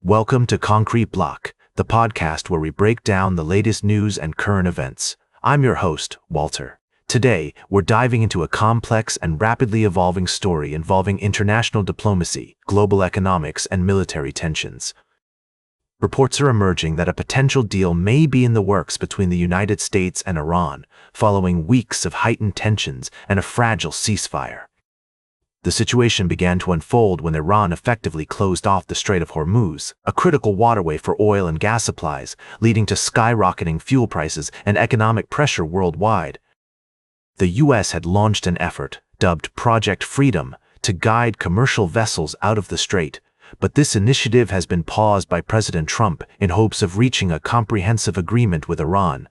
Welcome to Concrete Block, the podcast where we break down the latest news and current events. I'm your host, Walter. Today, we're diving into a complex and rapidly evolving story involving international diplomacy, global economics, and military tensions. Reports are emerging that a potential deal may be in the works between the United States and Iran, following weeks of heightened tensions and a fragile ceasefire. The situation began to unfold when Iran effectively closed off the Strait of Hormuz, a critical waterway for oil and gas supplies, leading to skyrocketing fuel prices and economic pressure worldwide. The U.S. had launched an effort, dubbed Project Freedom, to guide commercial vessels out of the strait, but this initiative has been paused by President Trump in hopes of reaching a comprehensive agreement with Iran.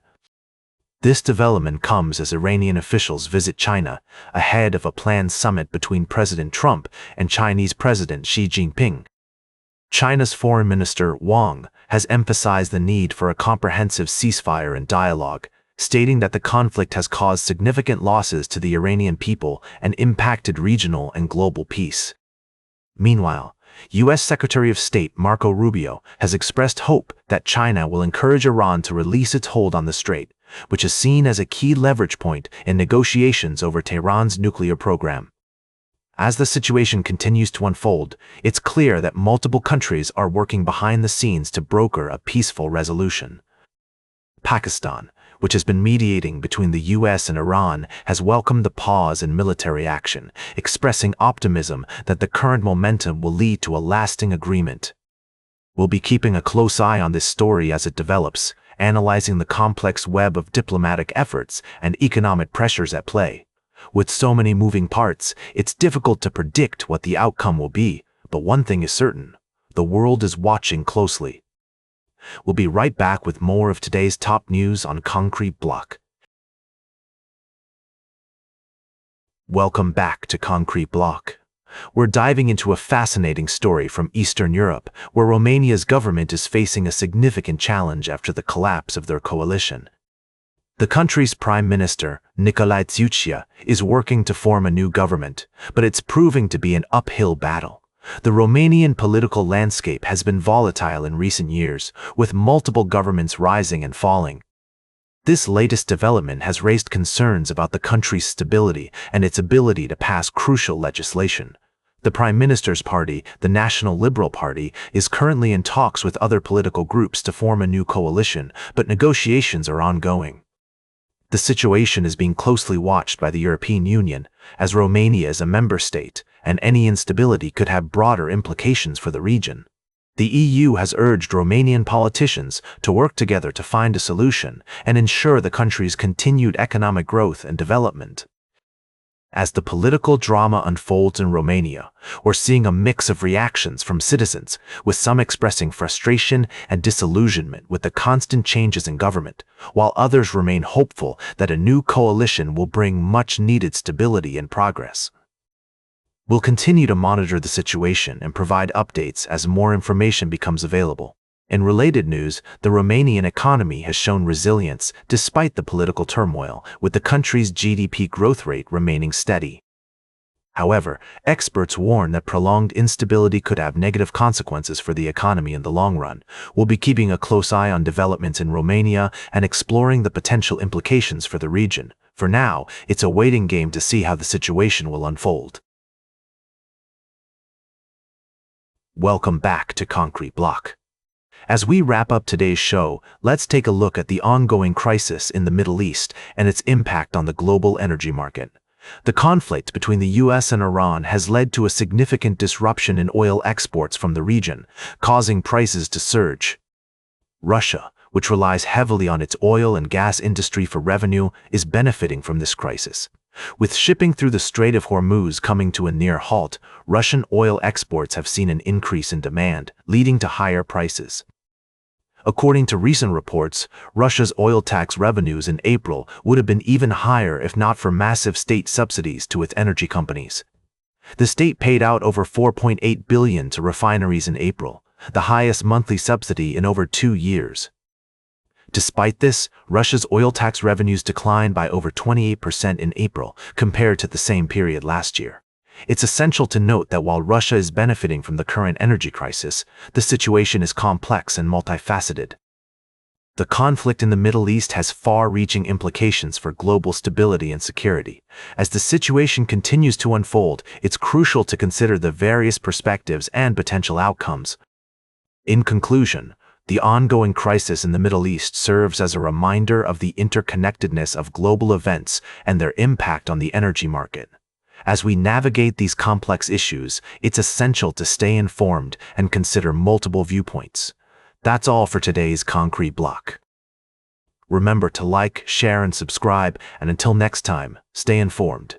This development comes as Iranian officials visit China, ahead of a planned summit between President Trump and Chinese President Xi Jinping. China's Foreign Minister Wang has emphasized the need for a comprehensive ceasefire and dialogue, stating that the conflict has caused significant losses to the Iranian people and impacted regional and global peace. Meanwhile, U.S. Secretary of State Marco Rubio has expressed hope that China will encourage Iran to release its hold on the strait, which is seen as a key leverage point in negotiations over Tehran's nuclear program. As the situation continues to unfold, it's clear that multiple countries are working behind the scenes to broker a peaceful resolution. Pakistan, which has been mediating between the U.S. and Iran, has welcomed the pause in military action, expressing optimism that the current momentum will lead to a lasting agreement. We'll be keeping a close eye on this story as it develops, analyzing the complex web of diplomatic efforts and economic pressures at play. With so many moving parts, it's difficult to predict what the outcome will be, but one thing is certain: the world is watching closely. We'll be right back with more of today's top news on Concrete Block. Welcome back to Concrete Block. We're diving into a fascinating story from Eastern Europe, where Romania's government is facing a significant challenge after the collapse of their coalition. The country's Prime Minister, Nicolae Ciucea, is working to form a new government, but it's proving to be an uphill battle. The Romanian political landscape has been volatile in recent years, with multiple governments rising and falling. This latest development has raised concerns about the country's stability and its ability to pass crucial legislation. The Prime Minister's party, the National Liberal Party, is currently in talks with other political groups to form a new coalition, but negotiations are ongoing. The situation is being closely watched by the European Union, as Romania is a member state, and any instability could have broader implications for the region. The EU has urged Romanian politicians to work together to find a solution and ensure the country's continued economic growth and development. As the political drama unfolds in Romania, we're seeing a mix of reactions from citizens, with some expressing frustration and disillusionment with the constant changes in government, while others remain hopeful that a new coalition will bring much-needed stability and progress. We'll continue to monitor the situation and provide updates as more information becomes available. In related news, the Romanian economy has shown resilience despite the political turmoil, with the country's GDP growth rate remaining steady. However, experts warn that prolonged instability could have negative consequences for the economy in the long run. We'll be keeping a close eye on developments in Romania and exploring the potential implications for the region. For now, it's a waiting game to see how the situation will unfold. Welcome back to Concrete Block. As we wrap up today's show, let's take a look at the ongoing crisis in the Middle East and its impact on the global energy market. The conflict between the U.S. and Iran has led to a significant disruption in oil exports from the region, causing prices to surge. Russia, which relies heavily on its oil and gas industry for revenue, is benefiting from this crisis. With shipping through the Strait of Hormuz coming to a near halt, Russian oil exports have seen an increase in demand, leading to higher prices. According to recent reports, Russia's oil tax revenues in April would have been even higher if not for massive state subsidies to its energy companies. The state paid out over $4.8 billion to refineries in April, the highest monthly subsidy in over 2 years. Despite this, Russia's oil tax revenues declined by over 28% in April compared to the same period last year. It's essential to note that while Russia is benefiting from the current energy crisis, the situation is complex and multifaceted. The conflict in the Middle East has far-reaching implications for global stability and security. As the situation continues to unfold, it's crucial to consider the various perspectives and potential outcomes. In conclusion, the ongoing crisis in the Middle East serves as a reminder of the interconnectedness of global events and their impact on the energy market. As we navigate these complex issues, it's essential to stay informed and consider multiple viewpoints. That's all for today's Concrete Block. Remember to like, share, and subscribe, and until next time, stay informed.